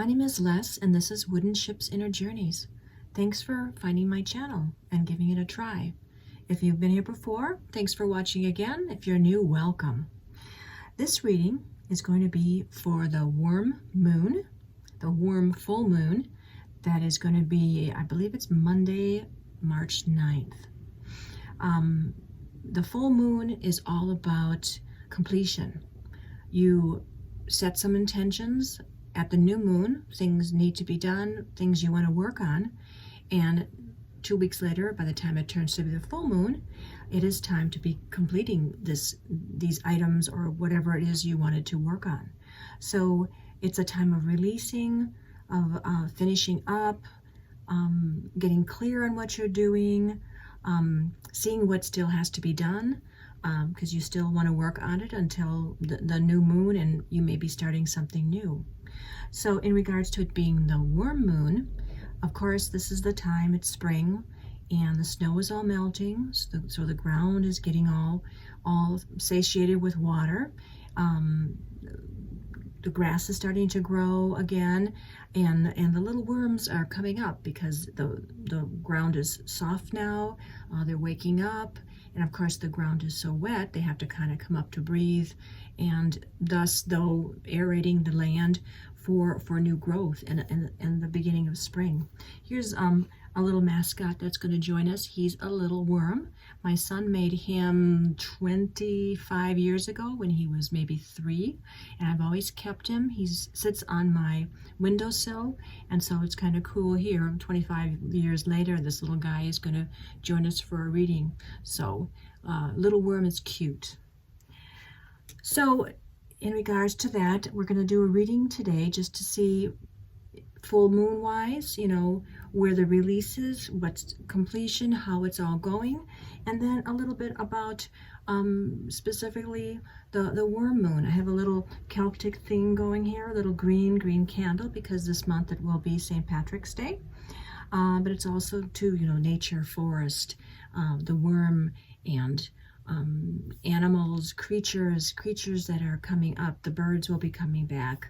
name is Les, and this is Wooden Ship's Inner Journeys. Thanks for finding my channel and giving it a try. If you've been here before, thanks for watching again. If you're new, welcome. This reading is going to be for the worm moon, the worm full moon. That is going to be, I believe it's Monday, March 9th. The full moon is all about completion. You set some intentions at the new moon, things need to be done, things you want to work on, and 2 weeks later, by the time it turns to be the full moon, it is time to be completing these items or whatever it is you wanted to work on. So it's a time of releasing, of finishing up, getting clear on what you're doing, seeing what still has to be done, because you still want to work on it until the new moon, and you may be starting something new. So in regards to it being the worm moon, of course, this is the time, it's spring, and the snow is all melting, so the ground is getting all satiated with water. The grass is starting to grow again, and the little worms are coming up because the ground is soft now. They're waking up, and of course the ground is so wet they have to kind of come up to breathe, and thus though aerating the land for new growth and the beginning of spring. Here's a little mascot that's going to join us. He's a little worm. My son made him 25 years ago when he was maybe 3, and I've always kept him. He sits on my windowsill, and so it's kind of cool here. 25 years later, this little guy is going to join us for a reading. So little worm is cute. So in regards to that, we're going to do a reading today just to see full moon wise, where the release is, what's completion, how it's all going, and then a little bit about specifically the worm moon. I have a little Celtic theme going here, a little green candle, because this month it will be St. Patrick's Day, but it's also too, nature, forest, the worm, and animals, creatures that are coming up. The birds will be coming back.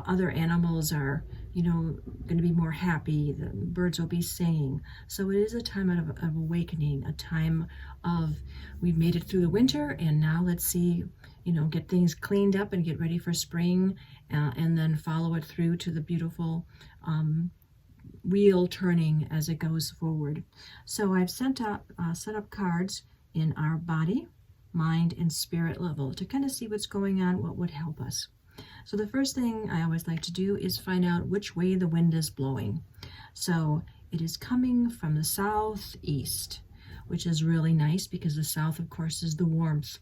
Other animals are, going to be more happy. The birds will be singing. So it is a time of awakening, a time of, we've made it through the winter, and now let's see, get things cleaned up and get ready for spring, and then follow it through to the beautiful wheel turning as it goes forward. So I've set up cards in our body, mind, and spirit level to kind of see what's going on, what would help us. So the first thing I always like to do is find out which way the wind is blowing. So it is coming from the southeast, which is really nice because the south, of course, is the warmth.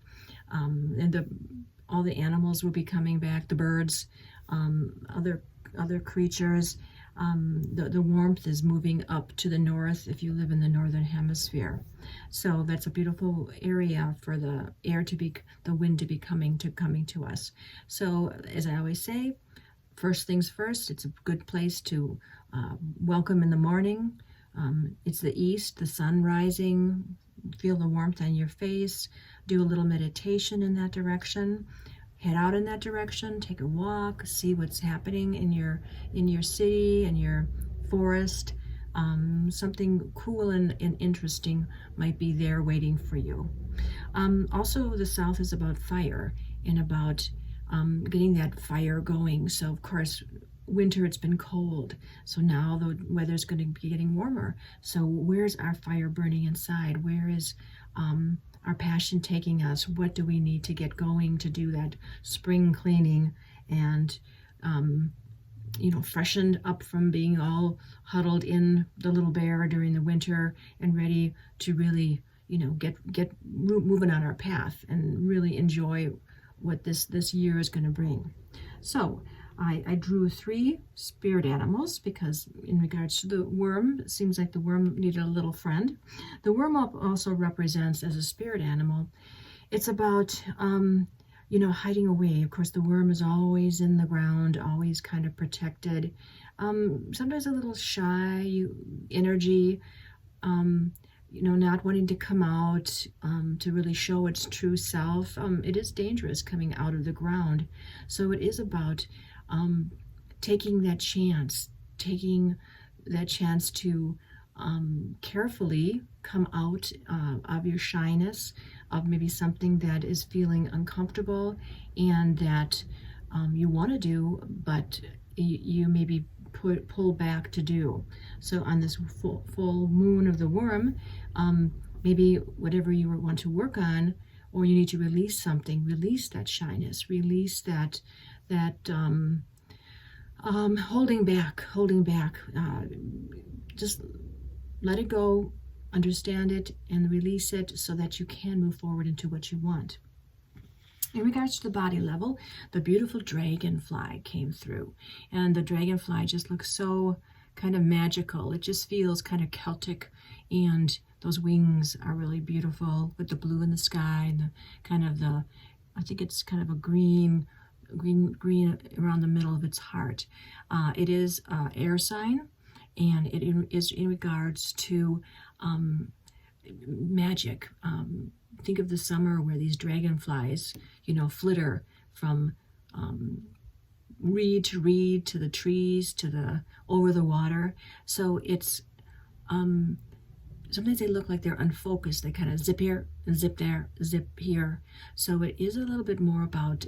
And all the animals will be coming back, the birds, other creatures. The warmth is moving up to the north if you live in the northern hemisphere. So that's a beautiful area for the wind to be coming to us. So as I always say, first things first, it's a good place to welcome in the morning. It's the east, the sun rising, feel the warmth on your face, do a little meditation in that direction. Head out in that direction, take a walk, see what's happening in your city, in your forest. Something cool and interesting might be there waiting for you. Also, the south is about fire and about getting that fire going. So, of course, winter, it's been cold. So now the weather's going to be getting warmer. So where's our fire burning inside? Where is our passion taking us? What do we need to get going to do that spring cleaning and, freshened up from being all huddled in the little bear during the winter and ready to really, get moving on our path and really enjoy what this year is going to bring. So I drew 3 spirit animals because in regards to the worm, it seems like the worm needed a little friend. The worm also represents, as a spirit animal, it's about, hiding away. Of course, the worm is always in the ground, always kind of protected. Sometimes a little shy energy, not wanting to come out to really show its true self. It is dangerous coming out of the ground. So it is about taking that chance to carefully come out of your shyness, of maybe something that is feeling uncomfortable and that you want to do, but you maybe pull back to do. So on this full moon of the worm, maybe whatever you want to work on, or you need to release something, release that shyness, release that holding back, just let it go, understand it, and release it so that you can move forward into what you want. In regards to the body level, the beautiful dragonfly came through, and the dragonfly just looks so kind of magical. It just feels kind of Celtic, and those wings are really beautiful with the blue in the sky and the kind of I think it's kind of a green around the middle of its heart. It is air sign, and it is in regards to magic. Think of the summer where these dragonflies, flitter from reed to reed, to the trees, over the water. So it's sometimes they look like they're unfocused. They kind of zip here, zip there, zip here. So it is a little bit more about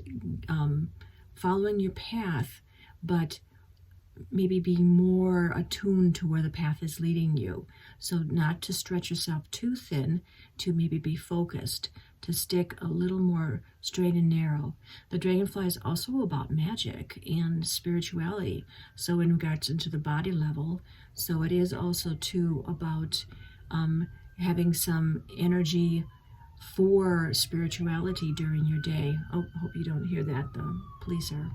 following your path, but maybe being more attuned to where the path is leading you. So not to stretch yourself too thin, to maybe be focused, to stick a little more straight and narrow. The dragonfly is also about magic and spirituality. So in regards into the body level, so it is also too about having some energy for spirituality during your day. Oh, hope you don't hear that. The police are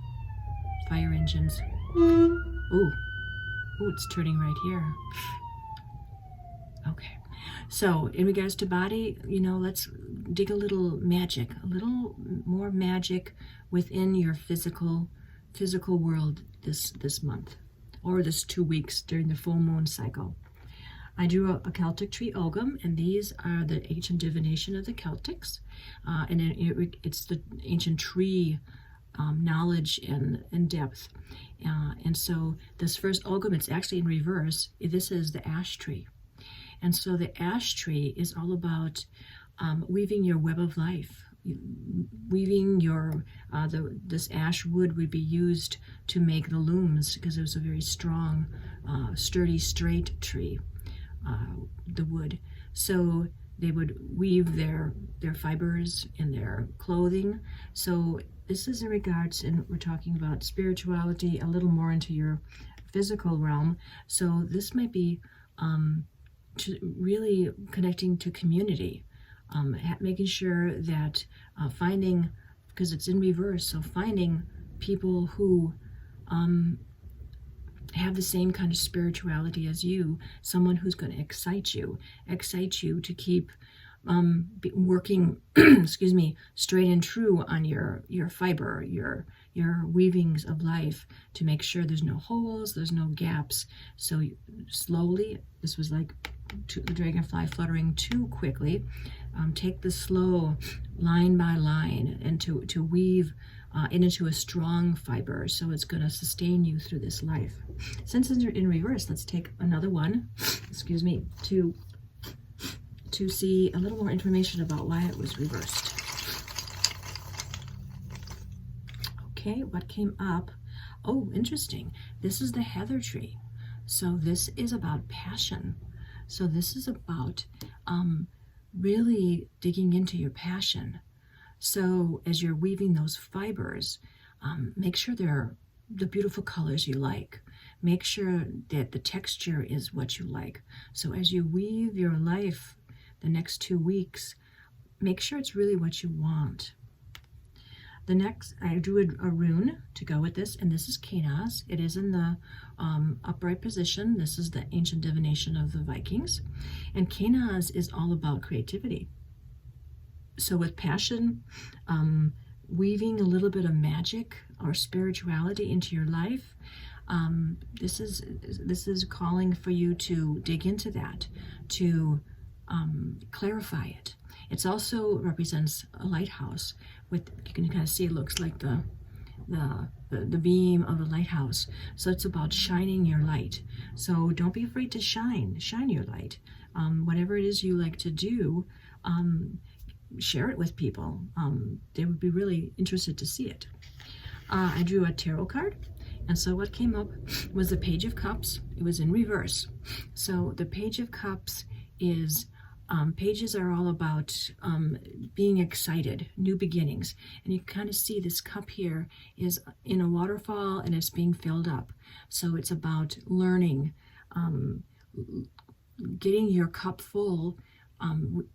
fire engines. Ooh, it's turning right here. Okay, so in regards to body, let's dig a little more magic within your physical world this month, or this 2 weeks during the full moon cycle. I drew a Celtic Tree Ogham, and these are the ancient divination of the Celtics, and it's the ancient tree knowledge and depth. And so this first Ogham, it's actually in reverse. This is the ash tree. And so the ash tree is all about weaving your web of life, weaving this ash wood would be used to make the looms, because it was a very strong, sturdy, straight tree, the wood. So they would weave their fibers in their clothing. So this is in regards, and we're talking about spirituality, a little more into your physical realm. So this might be really connecting to community, making sure that finding, because it's in reverse, so finding people who have the same kind of spirituality as you, someone who's going to excite you to keep working excuse me, straight and true on your fiber, your weavings of life, to make sure there's no holes, there's no gaps. So slowly, this was like the dragonfly fluttering too quickly. Take the slow line by line and to weave into a strong fiber, so it's going to sustain you through this life. Since it's in reverse, let's take another one, excuse me, to see a little more information about why it was reversed. Okay, what came up? Oh, interesting. This is the heather tree. So this is about passion. So this is about really digging into your passion. So as you're weaving those fibers, make sure they're the beautiful colors you like. Make sure that the texture is what you like. So as you weave your life the next 2 weeks, make sure it's really what you want. The next, I drew a rune to go with this, and this is Kenaz. It is in the upright position. This is the ancient divination of the Vikings. And Kenaz is all about creativity. So with passion, weaving a little bit of magic or spirituality into your life, this is calling for you to dig into that, to clarify it. It also represents a lighthouse. With, you can kind of see, it looks like the the beam of the lighthouse. So it's about shining your light. So don't be afraid to shine your light. Whatever it is you like to do, share it with people. They would be really interested to see it. I drew a tarot card, and so what came up was the Page of Cups. It was in reverse. So the Page of Cups is, pages are all about being excited, new beginnings. And you kind of see this cup here is in a waterfall and it's being filled up. So it's about learning, getting your cup full.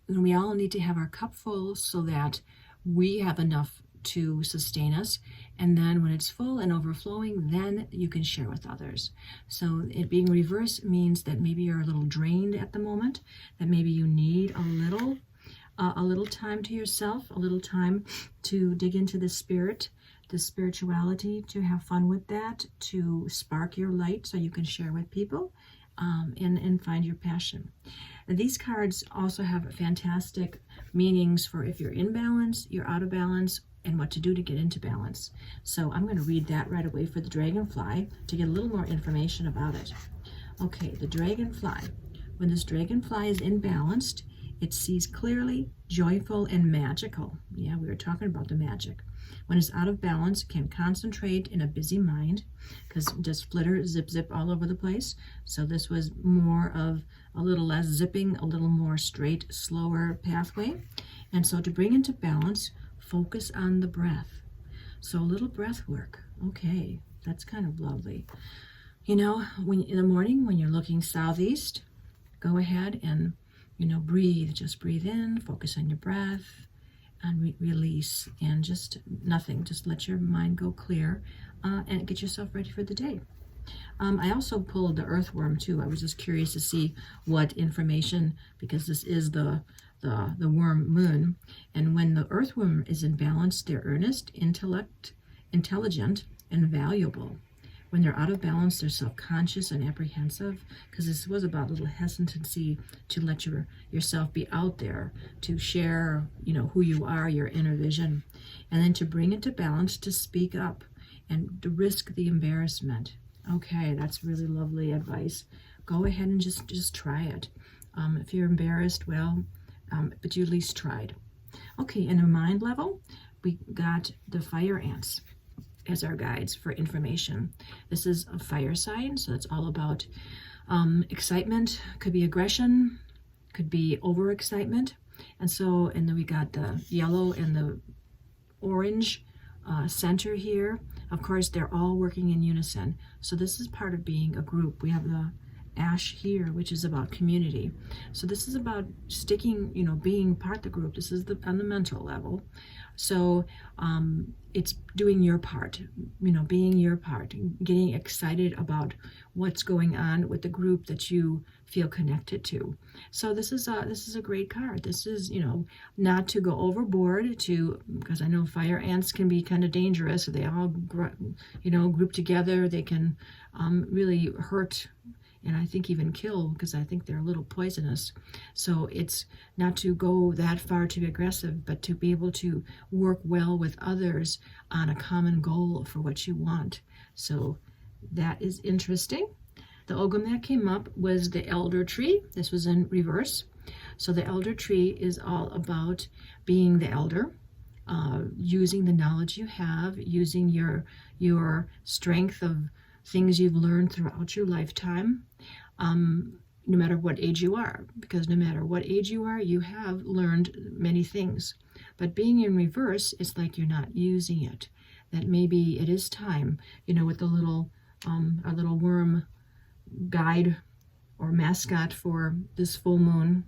We all need to have our cup full so that we have enough to sustain us, and then when it's full and overflowing, then you can share with others. So it being reverse means that maybe you're a little drained at the moment, that maybe you need a little time to yourself, a little time to dig into the spirit, the spirituality, to have fun with that, to spark your light so you can share with people, and find your passion. And these cards also have fantastic meanings for if you're in balance, you're out of balance, and what to do to get into balance. So I'm going to read that right away for the dragonfly to get a little more information about it. Okay, the dragonfly. When this dragonfly is imbalanced, it sees clearly, joyful, and magical. Yeah, we were talking about the magic. When it's out of balance, it can concentrate in a busy mind, because it does flitter, zip, zip all over the place. So this was more of a little less zipping, a little more straight, slower pathway. And so to bring into balance, focus on the breath. So a little breath work. Okay, that's kind of lovely. You know, when in the morning, when you're looking southeast, go ahead and, breathe. Just breathe in, focus on your breath, and release. And just nothing. Just let your mind go clear, and get yourself ready for the day. I also pulled the earthworm too. I was just curious to see what information, because this is the worm moon, and when the earthworm is in balance, they're earnest, intelligent, and valuable. When they're out of balance, they're self-conscious and apprehensive, because this was about a little hesitancy to let yourself be out there, to share, who you are, your inner vision, and then to bring it to balance, to speak up, and to risk the embarrassment. Okay, that's really lovely advice. Go ahead and just try it. If you're embarrassed, well, but you at least tried. Okay, in a mind level, we got the fire ants as our guides for information. This is a fire sign, so it's all about excitement. Could be aggression, could be overexcitement. And then we got the yellow and the orange center here. Of course, they're all working in unison. So this is part of being a group. We have the ash here, which is about community. So this is about sticking, being part of the group. This is on the mental level. So it's doing your part, being your part, getting excited about what's going on with the group that you feel connected to. So this is a great card. This is, not to go overboard, because I know fire ants can be kind of dangerous. They all, group together. They can really hurt, and I think even kill, because I think they're a little poisonous. So it's not to go that far to be aggressive, but to be able to work well with others on a common goal for what you want. So that is interesting. The Ogham that came up was the elder tree. This was in reverse. So the elder tree is all about being the elder, using the knowledge you have, using your strength of things you've learned throughout your lifetime, no matter what age you are, because no matter what age you are, you have learned many things. But being in reverse, it's like you're not using it. That maybe it is time, with the little, our little worm guide or mascot for this full moon.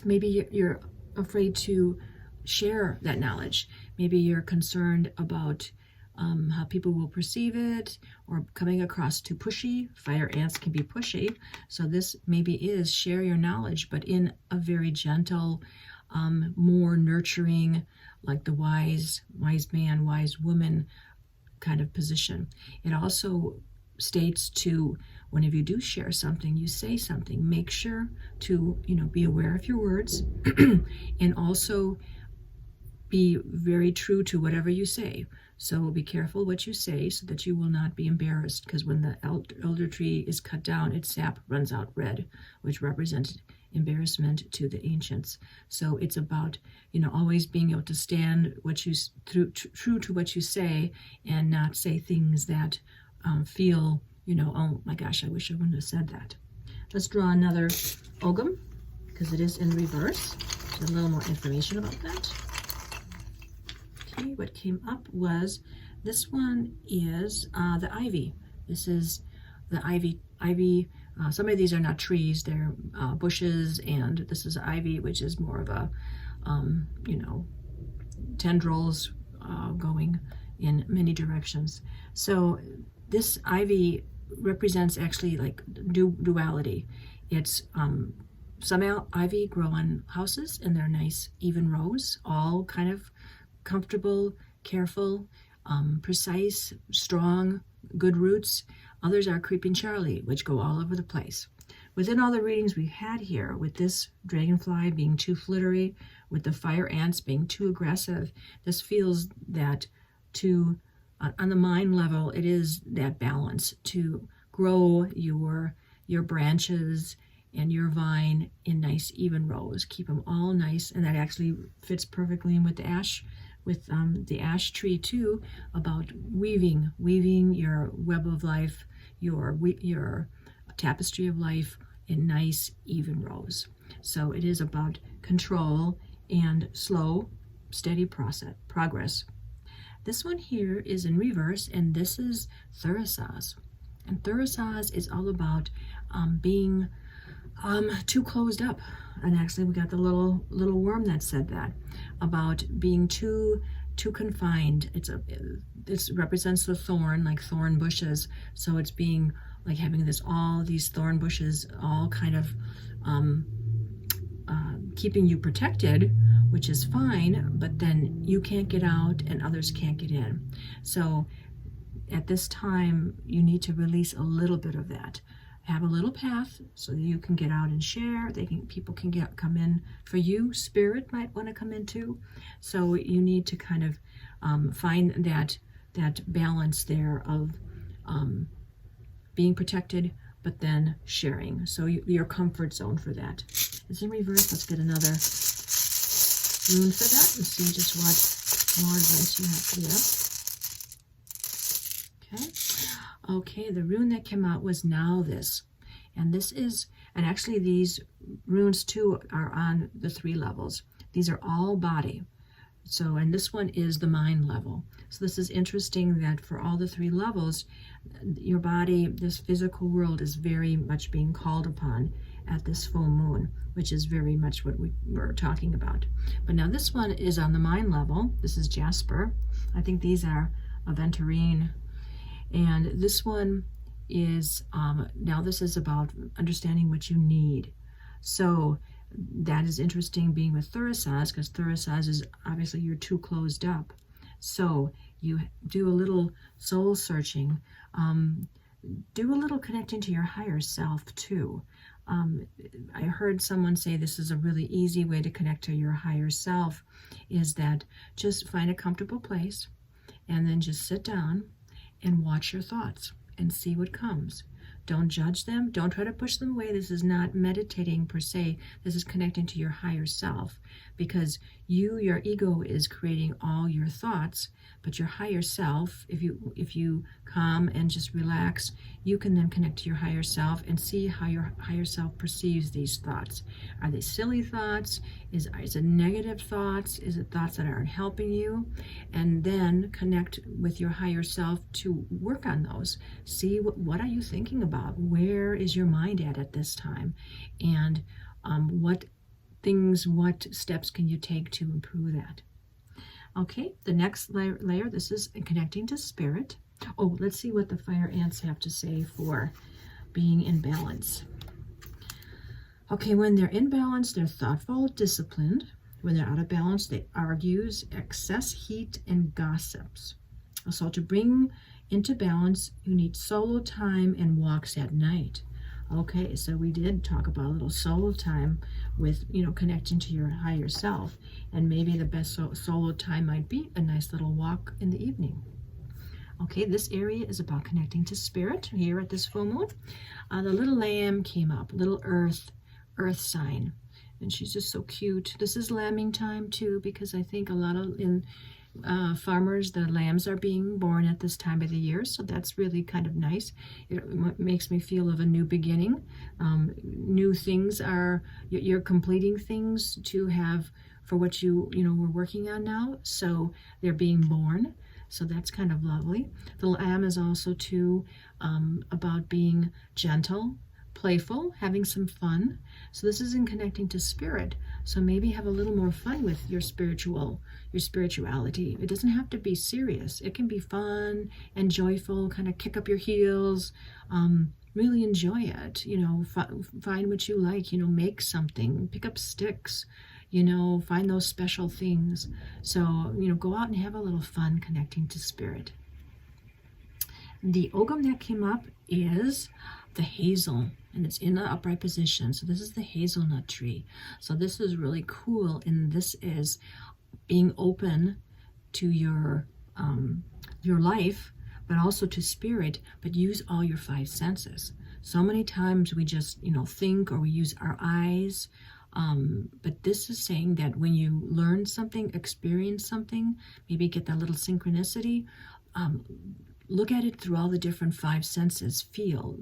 Maybe you're afraid to share that knowledge. Maybe you're concerned about how people will perceive it, or coming across too pushy. Fire ants can be pushy. So this maybe is share your knowledge, but in a very gentle, more nurturing, like the wise man, wise woman kind of position. It also states to, whenever you do share something, you say something, make sure to, be aware of your words and also be very true to whatever you say. So be careful what you say so that you will not be embarrassed, because when the elder tree is cut down, its sap runs out red, which represents embarrassment to the ancients. So it's about, always being able to stand true to what you say, and not say things that feel, oh my gosh, I wish I wouldn't have said that. Let's draw another Ogham, because it is in reverse. There's a little more information about that. Okay, what came up was, this one is the ivy. This is the ivy. Some of these are not trees, they're bushes, and this is ivy, which is more of a, tendrils going in many directions. So this ivy represents actually like duality. It's some ivy grow on houses, and they're nice even rows, all kind of comfortable, careful, precise, strong, good roots. Others are creeping Charlie, which go all over the place. Within all the readings we've had here, with this dragonfly being too flittery, with the fire ants being too aggressive, this feels that on the mind level, it is that balance to grow your branches and your vine in nice even rows. Keep them all nice, and that actually fits perfectly in with the ash, the ash tree too, about weaving your web of life, your tapestry of life in nice even rows. So it is about control and slow, steady progress. This one here is in reverse, and this is Thurisaz. And Thurisaz is all about being too closed up. And actually we got the little worm that said that, about being too confined. This represents the thorn, like thorn bushes. So it's being like having all these thorn bushes all kind of keeping you protected, which is fine, but then you can't get out and others can't get in. So at this time, you need to release a little bit of that. Have a little path so that you can get out and share. People can come in for you. Spirit might want to come in too. So you need to kind of find that balance there of being protected, but then sharing. So your comfort zone for that. It's in reverse. Let's get another rune for that and see just what more advice you have here. Okay, the rune that came out was Now This. And this is, and actually these runes too are on the 3 levels. These are all body. So, and this one is the mind level. So this is interesting that for all the 3 levels, your body, this physical world, is very much being called upon at this full moon, which is very much what we were talking about. But now this one is on the mind level. This is Jasper. I think these are Aventurine. And this one is, now this is about understanding what you need. So that is interesting, being with Thurisaz, because Thurisaz is obviously you're too closed up. So you do a little soul searching, do a little connecting to your higher self too. I heard someone say this is a really easy way to connect to your higher self, is that just find a comfortable place and then just sit down and watch your thoughts and see what comes. Don't judge them. Don't try to push them away. This is not meditating per se. This is connecting to your higher self, because your ego is creating all your thoughts, but your higher self, if you calm and just relax, you can then connect to your higher self and see how your higher self perceives these thoughts. Are they silly thoughts? Is it negative thoughts? Is it thoughts that aren't helping you? And then connect with your higher self to work on those. See what are you thinking about? Where is your mind at this time? And what steps can you take to improve that? Okay, the next layer, this is connecting to spirit. Oh, let's see what the fire ants have to say for being in balance. Okay, when they're in balance, they're thoughtful, disciplined. When they're out of balance, they argues, excess heat, and gossips. So to bring into balance, you need solo time and walks at night. Okay, so we did talk about a little solo time with, connecting to your higher self. And maybe the best solo time might be a nice little walk in the evening. Okay, this area is about connecting to spirit here at this full moon. The little lamb came up, little earth sign. And she's just so cute. This is lambing time too, because I think a lot of farmers, the lambs are being born at this time of the year, so that's really kind of nice. It makes me feel of a new beginning. New things are, you're completing things to have for what we're working on now, so they're being born. So that's kind of lovely. The lamb is also too about being gentle, playful, having some fun. So this is in connecting to spirit. So maybe have a little more fun with your spirituality. It doesn't have to be serious. It can be fun and joyful, kind of kick up your heels, really enjoy it. Find what you like, make something, pick up sticks, find those special things. So, go out and have a little fun connecting to spirit. The Ogham that came up is the hazel, and it's in the upright position. So this is the hazelnut tree. So this is really cool, and this is being open to your life, but also to spirit, but use all your 5 senses. So many times we just, think, or we use our eyes, but this is saying that when you learn something, experience something, maybe get that little synchronicity, look at it through all the different 5 senses, feel,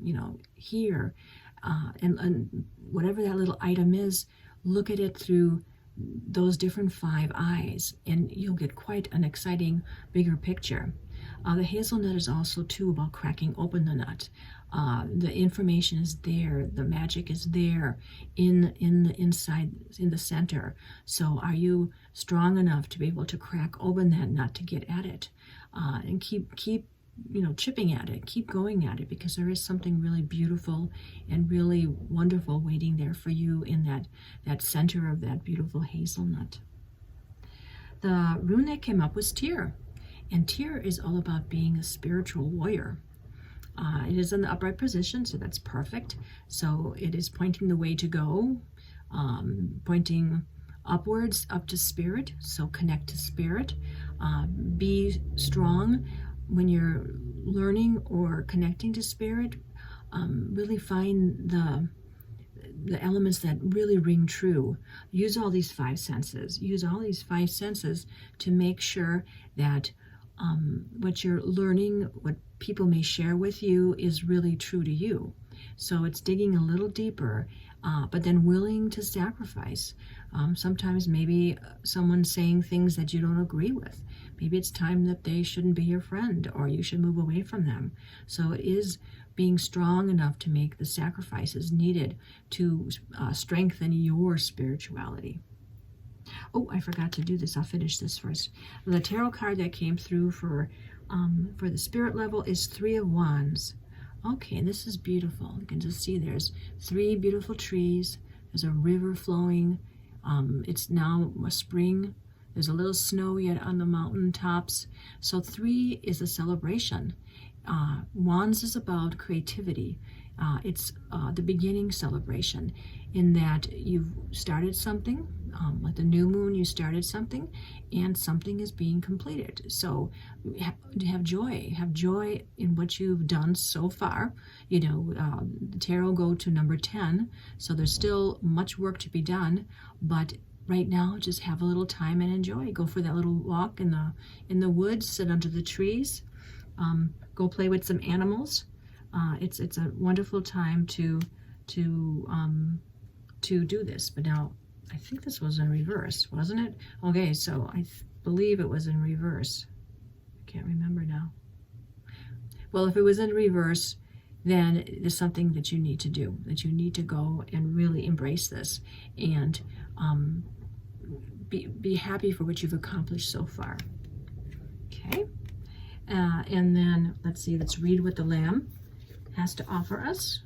hear, and whatever that little item is, look at it through those different 5 eyes, and you'll get quite an exciting, bigger picture. The hazelnut is also too about cracking open the nut. The information is there, the magic is there in the inside, in the center. So are you strong enough to be able to crack open that nut to get at it, and keep chipping at it, keep going at it, because there is something really beautiful and really wonderful waiting there for you in that center of that beautiful hazelnut. The rune that came up was Tyr, and Tyr is all about being a spiritual warrior. It is in the upright position, so that's perfect. So it is pointing the way to go, pointing upwards, up to spirit. So connect to spirit. Be strong when you're learning or connecting to spirit. Really find the elements that really ring true. Use all these 5 senses. Use all these 5 senses to make sure that what you're learning, what people may share with you, is really true to you. So it's digging a little deeper, but then willing to sacrifice. Sometimes maybe someone's saying things that you don't agree with. Maybe it's time that they shouldn't be your friend, or you should move away from them. So it is being strong enough to make the sacrifices needed to strengthen your spirituality. Oh, I forgot to do this. I'll finish this first. The tarot card that came through for the spirit level is 3 of Wands. Okay, and this is beautiful. You can just see there's 3 beautiful trees. There's a river flowing. It's now a spring. There's a little snow yet on the mountain tops. So 3 is a celebration. Wands is about creativity. It's the beginning celebration, in that you've started something, like the new moon, you started something, and something is being completed. So have joy in what you've done so far. The tarot go to number 10, so there's still much work to be done, but right now just have a little time and enjoy. Go for that little walk in the woods, sit under the trees, go play with some animals. It's a wonderful time to do this. But now I think this was in reverse, wasn't it? Okay, so I believe it was in reverse. I can't remember now. Well, if it was in reverse, then there's something that you need to do, that you need to go and really embrace this, and be happy for what you've accomplished so far. Okay, and then let's read what the Lamb has to offer us.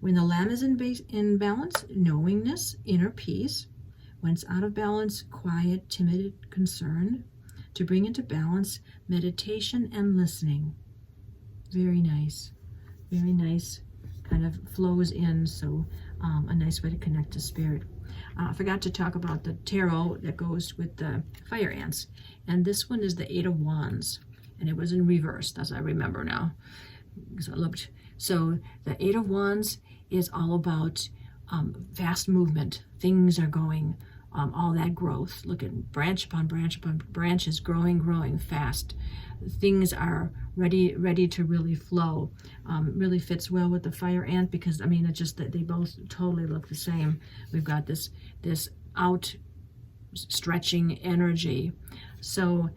When the Lamb is in balance, knowingness, inner peace. When it's out of balance, quiet, timid concern. To bring into balance, meditation and listening. Very nice kind of flows in. So a nice way to connect to spirit. I forgot to talk about the tarot that goes with the fire ants. And this one is the Eight of Wands. And it was in reverse, as I remember now. So the Eight of Wands is all about fast movement. Things are going, all that growth. Look at branch upon branch upon branches, growing fast. Things are ready to really flow. Really fits well with the fire ant because, I mean, it's just that they both totally look the same. We've got this outstretching energy. So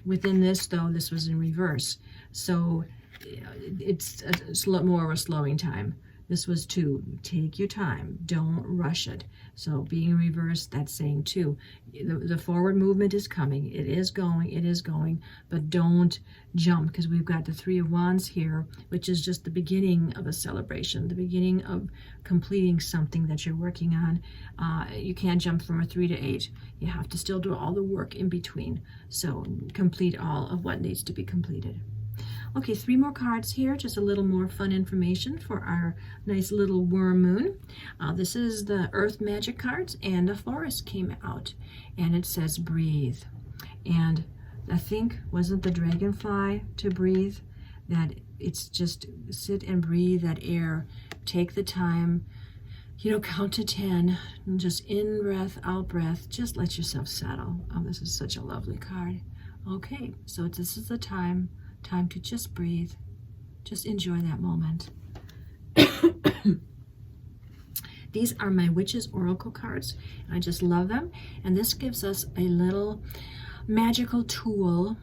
within this, though, this was in reverse. So it's more of a slowing time. This was to take your time, don't rush it. So being reversed, that's saying too, the forward movement is coming, it is going, but don't jump, because we've got the Three of Wands here, which is just the beginning of a celebration, the beginning of completing something that you're working on. You can't jump from a 3 to 8. You have to still do all the work in between. So complete all of what needs to be completed. Okay, 3 more cards here, just a little more fun information for our nice little worm moon. This is the Earth Magic cards, and the forest came out, and it says breathe. And I think, wasn't the dragonfly to breathe? That it's just sit and breathe that air. Take the time, count to 10, and just in breath, out breath, just let yourself settle. Oh, this is such a lovely card. Okay, so this is the time to just breathe, just enjoy that moment. These are my Witch's Oracle cards. I just love them, and this gives us a little magical tool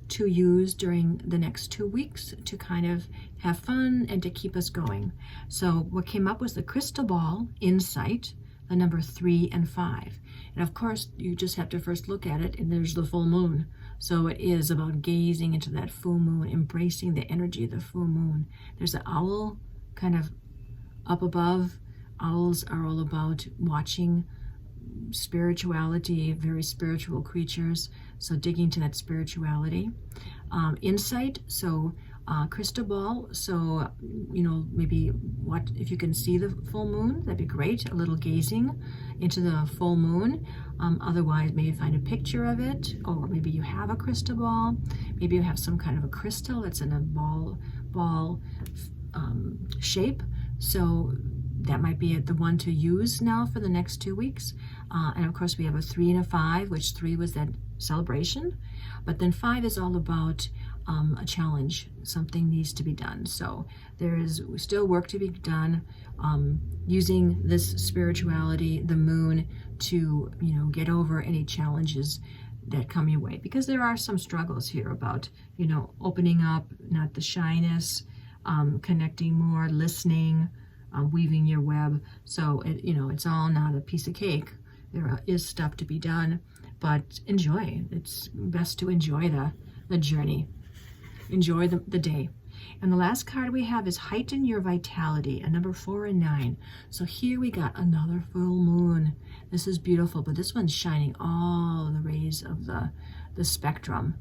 to use during the next 2 weeks to kind of have fun and to keep us going. So what came up was the crystal ball, insight, the number 3 and 5. And of course, you just have to first look at it, and there's the full moon. So it is about gazing into that full moon, embracing the energy of the full moon. There's an owl kind of up above. Owls are all about watching spirituality, very spiritual creatures. So digging to that spirituality. Insight, so crystal ball, so maybe what if you can see the full moon, that'd be great. A little gazing into the full moon. Otherwise, maybe find a picture of it, or maybe you have a crystal ball, maybe you have some kind of a crystal that's in a ball shape. So that might be the one to use now for the next 2 weeks. And of course, we have a 3 and a 5, which 3 was that celebration, but then 5 is all about a challenge. Something needs to be done. So there is still work to be done, using this spirituality, the moon, to get over any challenges that come your way, because there are some struggles here about opening up, not the shyness, connecting more, listening, weaving your web. So it's all not a piece of cake. There is stuff to be done, but enjoy. It's best to enjoy the journey. Enjoy the day. And the last card we have is Heighten Your Vitality, a number 4 and 9. So here we got another full moon. This is beautiful, but this one's shining all the rays of the spectrum.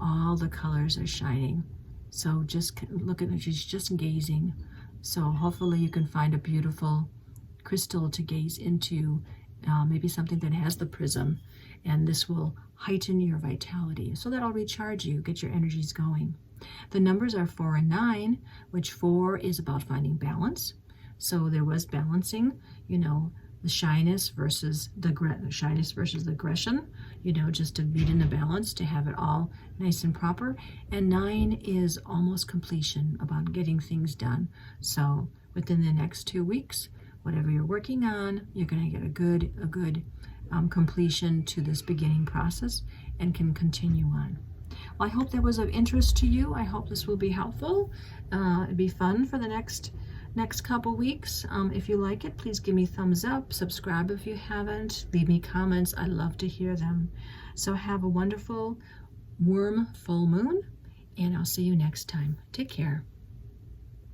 All the colors are shining. So just look at it, she's just gazing. So hopefully you can find a beautiful crystal to gaze into, maybe something that has the prism, and this will heighten your vitality. So that'll recharge you, get your energies going. The numbers are 4 and 9, which 4 is about finding balance. So there was balancing, the shyness versus the aggression, just to meet in the balance, to have it all nice and proper. And 9 is almost completion, about getting things done. So within the next 2 weeks, whatever you're working on, you're going to get a good completion to this beginning process and can continue on. Well, I hope that was of interest to you. I hope this will be helpful. It'd be fun for the next couple weeks. If you like it, please give me thumbs up, subscribe if you haven't, leave me comments. I love to hear them. So have a wonderful worm full moon, and I'll see you next time. Take care.